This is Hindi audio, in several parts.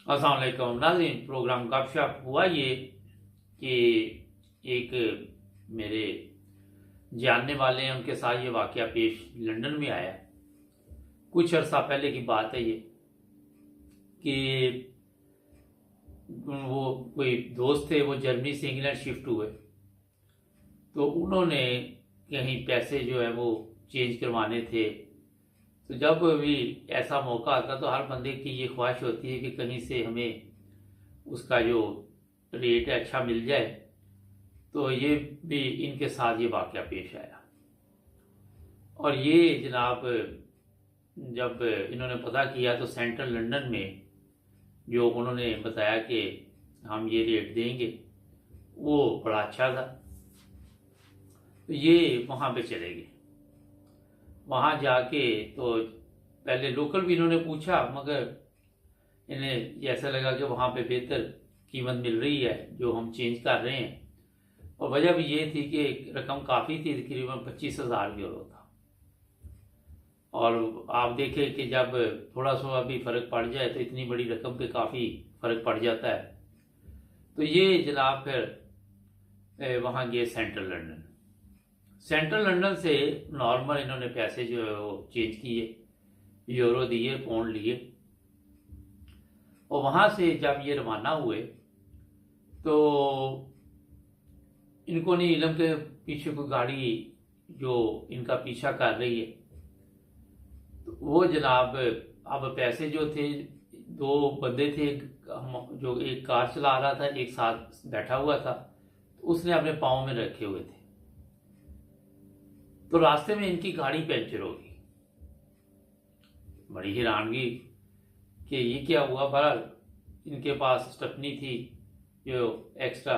अस्सलाम वालेकुम नाज़रीन। प्रोग्राम गपशप हुआ ये कि एक मेरे जानने वाले हैं, उनके साथ ये वाकया पेश लंदन में आया। कुछ अर्सा पहले की बात है ये कि वो कोई दोस्त थे, वो जर्मनी से इंग्लैंड शिफ्ट हुए, तो उन्होंने कहीं पैसे जो है वो चेंज करवाने थे। तो जब भी ऐसा मौका आता तो हर बंदे की ये ख्वाहिश होती है कि कहीं से हमें उसका जो रेट है अच्छा मिल जाए। तो ये भी इनके साथ ये वाकया पेश आया। और ये जनाब जब इन्होंने पता किया तो सेंट्रल लंदन में जो उन्होंने बताया कि हम ये रेट देंगे, वो बड़ा अच्छा था। तो ये वहाँ पे चले गए। वहाँ जाके तो पहले लोकल भी इन्होंने पूछा, मगर इन्हें ऐसा लगा कि वहाँ पे बेहतर कीमत मिल रही है जो हम चेंज कर रहे हैं। और वजह भी ये थी कि रकम काफ़ी थी, तकरीबन 25,000 यूरो था। और आप देखें कि जब थोड़ा सा भी फ़र्क पड़ जाए तो इतनी बड़ी रकम पे काफ़ी फ़र्क पड़ जाता है। तो ये जनाब फिर वहाँ गए सेंट्रल लंदन। सेंट्रल लंदन से नॉर्मल इन्होंने पैसे जो है वो चेंज किए, यूरो दिए, पाउंड लिए। और वहाँ से जब ये रवाना हुए तो इनको नहीं इलम के पीछे कोई गाड़ी जो इनका पीछा कर रही है। तो वो जनाब अब पैसे जो थे, दो बंदे थे, जो एक कार चला रहा था, एक साथ बैठा हुआ था, तो उसने अपने पाँव में रखे हुए थे। तो रास्ते में इनकी गाड़ी पंचर हो गई। बड़ी हैरानगी कि ये क्या हुआ। बहरहाल इनके पास स्टेपनी थी, जो एक्स्ट्रा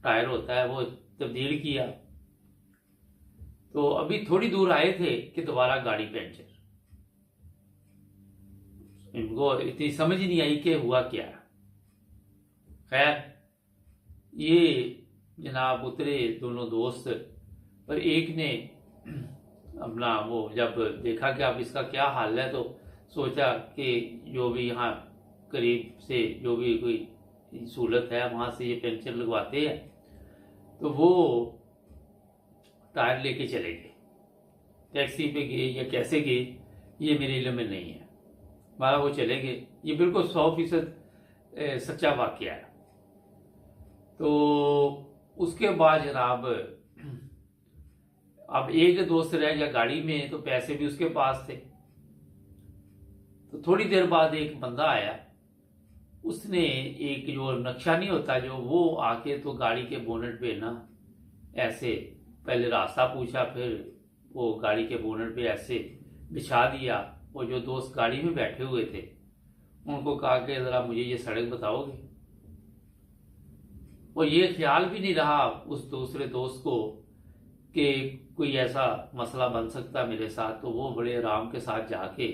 टायर होता है, वो तब्दील किया। तो अभी थोड़ी दूर आए थे कि दोबारा गाड़ी पंचर। इनको इतनी समझ नहीं आई कि हुआ क्या। खैर ये जनाब उतरे दोनों दोस्त, पर एक ने अपना वो जब देखा कि अब इसका क्या हाल है, तो सोचा कि जो भी यहाँ करीब से जो भी कोई सहूलत है वहाँ से ये पंचर लगवाते हैं। तो वो टायर लेके चले गए। टैक्सी पे गए या कैसे गए ये मेरे इल्म में नहीं है, हमारा वो चले गए। ये बिल्कुल 100% सच्चा वाकया है। तो उसके बाद जनाब अब एक दोस्त रह गया गाड़ी में, तो पैसे भी उसके पास थे। तो थोड़ी देर बाद एक बंदा आया, उसने एक जो नक्शा नहीं होता जो, वो आके तो गाड़ी के बोनट पे ना ऐसे पहले रास्ता पूछा, फिर वो गाड़ी के बोनट पे ऐसे बिछा दिया। वो जो दोस्त गाड़ी में बैठे हुए थे उनको कहा कि जरा मुझे ये सड़क बताओगे। और ये ख्याल भी नहीं रहा उस दूसरे दोस्त को कि कोई ऐसा मसला बन सकता मेरे साथ। तो वो बड़े आराम के साथ जाके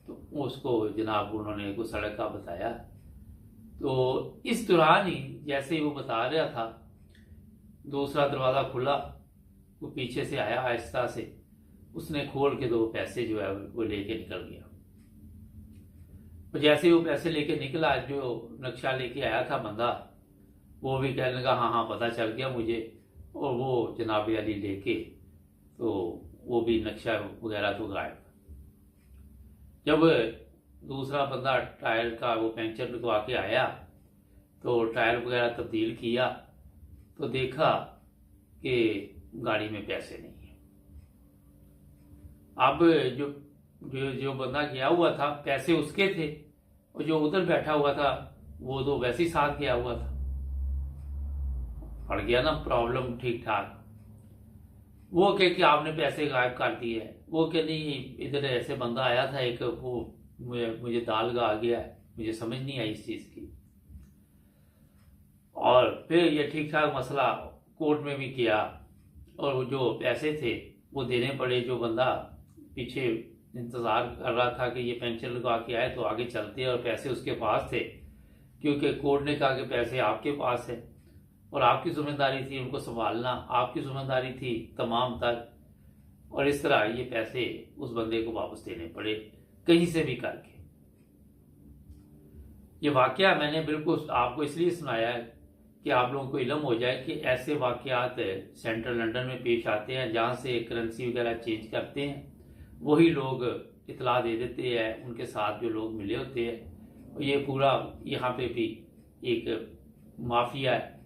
तो उसको जनाब उन्होंने को सड़क का बताया। तो इस दौरान ही जैसे ही वो बता रहा था, दूसरा दरवाज़ा खुला, वो पीछे से आया आहिस्ता से, उसने खोल के दो पैसे जो है वो लेके निकल गया। तो जैसे ही वो पैसे लेके निकला, जो नक्शा लेके आया था बंदा, वो भी कहने लगा हाँ हाँ पता चल गया मुझे। और वो जनाब अली लेके तो वो भी नक्शा वगैरह तो गायब। जब दूसरा बंदा टायर का वो पंचर लगवा के आया तो टायर वगैरह तब्दील किया, तो देखा कि गाड़ी में पैसे नहीं है। अब जो जो जो बंदा गया हुआ था पैसे उसके थे, और जो उधर बैठा हुआ था वो तो वैसे ही साथ गया हुआ था। पड़ गया ना प्रॉब्लम ठीक ठाक। वो कह कि आपने पैसे गायब कर दिए है, वो कह नहीं इधर ऐसे बंदा आया था एक, वो मुझे दाल गा गया है, मुझे समझ नहीं आई इस चीज़ की। और फिर ये ठीक ठाक मसला कोर्ट में भी किया, और वो जो पैसे थे वो देने पड़े। जो बंदा पीछे इंतज़ार कर रहा था कि ये पेंशन लगा के आए तो आगे चलते, और पैसे उसके पास थे, क्योंकि कोर्ट ने कहा कि पैसे आपके पास है और आपकी जिम्मेदारी थी उनको संभालना, आपकी जिम्मेदारी थी तमाम तर। और इस तरह ये पैसे उस बंदे को वापस देने पड़े कहीं से भी करके। ये वाकया मैंने बिल्कुल आपको इसलिए सुनाया है कि आप लोगों को इल्म हो जाए कि ऐसे वाकयात सेंट्रल लंदन में पेश आते हैं, जहाँ से करेंसी वगैरह चेंज करते हैं वही लोग इतला दे देते हैं, उनके साथ जो लोग मिले होते हैं। और ये पूरा यहाँ पे भी एक माफिया है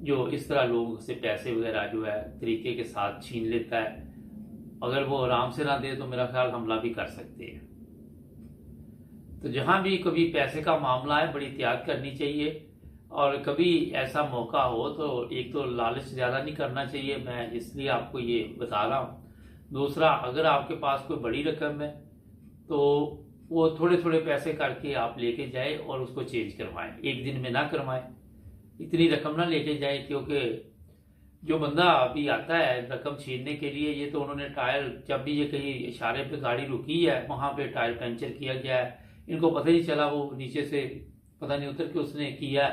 जो इस तरह लोगों से पैसे वगैरह जो है तरीके के साथ छीन लेता है। अगर वो आराम से ना दे तो मेरा ख्याल हमला भी कर सकते हैं। तो जहां भी कभी पैसे का मामला है बड़ी एहतियात करनी चाहिए, और कभी ऐसा मौका हो तो एक तो लालच ज़्यादा नहीं करना चाहिए, मैं इसलिए आपको ये बता रहा हूँ। दूसरा, अगर आपके पास कोई बड़ी रकम है तो वो थोड़े थोड़े पैसे करके आप लेके जाए और उसको चेंज करवाएं, एक दिन में ना करवाएं। इतनी रकम ना लेके जाए, क्योंकि जो बंदा अभी आता है रकम छीनने के लिए, ये तो उन्होंने टायर, जब भी ये कहीं इशारे पे गाड़ी रुकी है वहां पे टायर पंचर किया गया है, इनको पता ही चला, वो नीचे से पता नहीं उतर के उसने किया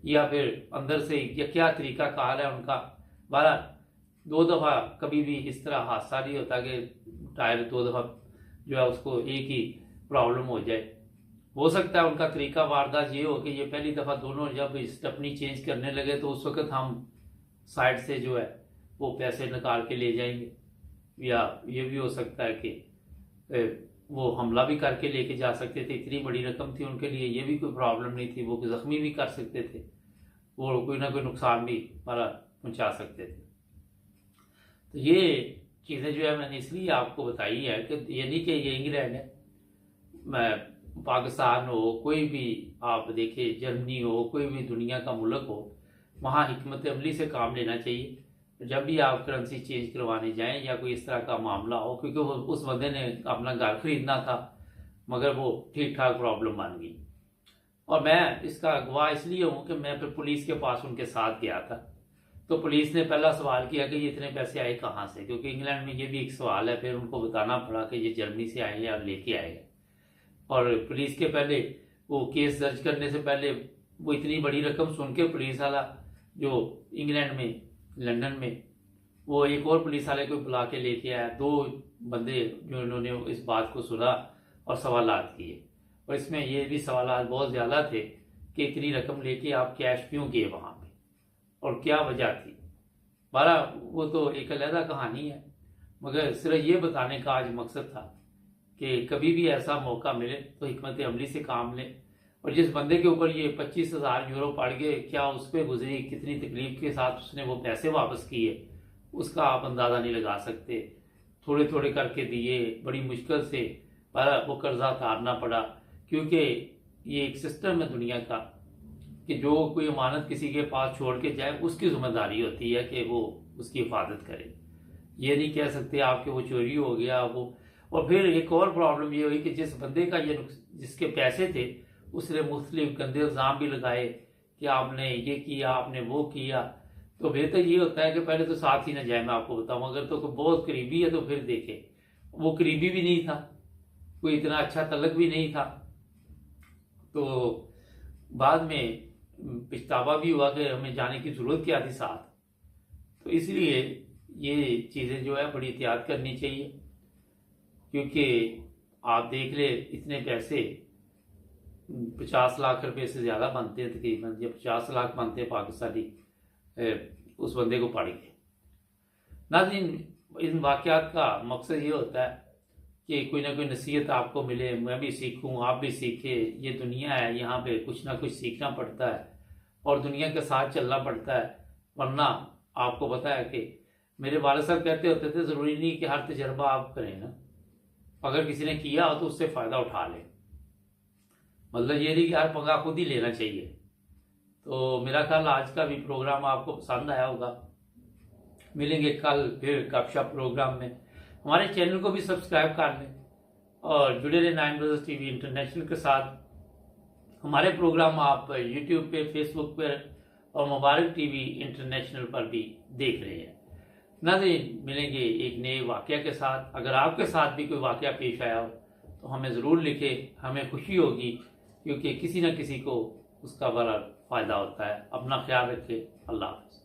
या फिर अंदर से, या क्या तरीका कार है उनका। 2 दफा कभी भी इस तरह हादसा नहीं होता कि टायर 2 दफा जो है उसको एक ही प्रॉब्लम हो जाए। हो सकता है उनका तरीका वारदात ये हो कि ये पहली दफा दोनों जब स्टेपनी चेंज करने लगे तो उस वक्त हम साइड से जो है वो पैसे निकाल के ले जाएंगे, या ये भी हो सकता है कि वो हमला भी करके लेके जा सकते थे। इतनी बड़ी रकम थी उनके लिए, ये भी कोई प्रॉब्लम नहीं थी, वो जख्मी भी कर सकते थे, वो कोई ना कोई नुकसान भी हमारा पहुंचा सकते थे। तो ये चीज़ें जो है मैंने इसलिए आपको बताई है कि ये नहीं कि ये इंग्लैंड है, पाकिस्तान हो, कोई भी आप देखिए, जर्मनी हो, कोई भी दुनिया का मुल्क हो, वहाँ हिकमत अमली से काम लेना चाहिए जब भी आप करेंसी चेंज करवाने जाएं या कोई इस तरह का मामला हो। क्योंकि उस बंदे ने अपना घर खरीदना था मगर वो ठीक ठाक प्रॉब्लम बन गई। और मैं इसका गवाह इसलिए हूँ कि मैं फिर पुलिस के पास उनके साथ गया था, तो पुलिस ने पहला सवाल किया कि ये इतने पैसे आए कहाँ से, क्योंकि इंग्लैंड में ये भी एक सवाल है। फिर उनको बताना पड़ा कि ये जर्मनी से आए हैं और लेके आए हैं। और पुलिस के पहले वो केस दर्ज करने से पहले वो इतनी बड़ी रकम सुन के पुलिस वाला जो इंग्लैंड में, लंदन में, वो एक और पुलिस वाले को बुला के लेके आया। 2 बंदे जो इन्होंने इस बात को सुना और सवालात किए, और इसमें ये भी सवालात बहुत ज़्यादा थे कि इतनी रकम लेके आप कैश क्यों किए वहाँ पे और क्या वजह थी। वो तो एक अलग कहानी है, मगर सिर्फ ये बताने का आज मकसद था कि कभी भी ऐसा मौका मिले तो हिकमत अमली से काम लें। और जिस बंदे के ऊपर ये 25,000 यूरो पड़ गए, क्या उस पर गुजरी, कितनी तकलीफ के साथ उसने वो पैसे वापस किए, उसका आप अंदाज़ा नहीं लगा सकते। थोड़े थोड़े करके दिए, बड़ी मुश्किल से वो कर्जा उतारना पड़ा, क्योंकि ये एक सिस्टम है दुनिया का कि जो कोई अमानत किसी के पास छोड़ के जाए उसकी जिम्मेदारी होती है कि वो उसकी हिफाजत करे। ये नहीं कह सकते आपके वो चोरी हो गया वो। और फिर एक और प्रॉब्लम ये हुई कि जिस बंदे का जिसके पैसे थे उसने मुख्तलिफ गंदे इल्ज़ाम भी लगाए कि आपने ये किया, आपने वो किया। तो बेहतर ये होता है कि पहले तो साथ ही ना जाए, मैं आपको बताऊं। अगर तो बहुत करीबी है तो फिर देखे, वो करीबी भी नहीं था, कोई इतना अच्छा तलक भी नहीं था। तो बाद में पछतावा भी हुआ कि हमें जाने की जरूरत क्या थी साथ। तो इसलिए ये चीज़ें जो है बड़ी एहतियात करनी चाहिए, क्योंकि आप देख ले इतने पैसे 50 लाख रुपए से ज़्यादा बनते हैं तकरीबन, जब 50 लाख बनते हैं पाकिस्तानी उस बंदे को पड़ गए। नाज़रीन, इन वाक़यात का मकसद ये होता है कि कोई ना कोई नसीहत आपको मिले, मैं भी सीखूं, आप भी सीखे। ये दुनिया है, यहाँ पे कुछ ना कुछ सीखना पड़ता है और दुनिया के साथ चलना पड़ता है। वरना आपको पता है कि मेरे वाले साहब कहते होते थे, ज़रूरी नहीं कि हर तजर्बा आप करें ना, अगर किसी ने किया हो तो उससे फ़ायदा उठा लें। मतलब ये नहीं कि हर पंगा खुद ही लेना चाहिए। तो मेरा ख्याल आज का भी प्रोग्राम आपको पसंद आया होगा। मिलेंगे कल फिर गपशप प्रोग्राम में। हमारे चैनल को भी सब्सक्राइब कर लें और जुड़े रहे 9 ब्रदर्स टीवी इंटरनेशनल के साथ। हमारे प्रोग्राम आप यूट्यूब पे, फेसबुक पे और मुबारक टीवी इंटरनेशनल पर भी देख रहे हैं। नाज़रीन, मिलेंगे एक नए वाक़या के साथ। अगर आपके साथ भी कोई वाक़या पेश आया हो तो हमें ज़रूर लिखें, हमें खुशी होगी, क्योंकि किसी न किसी को उसका बड़ा फ़ायदा होता है। अपना ख्याल रखें। अल्लाह हाफ़िज़।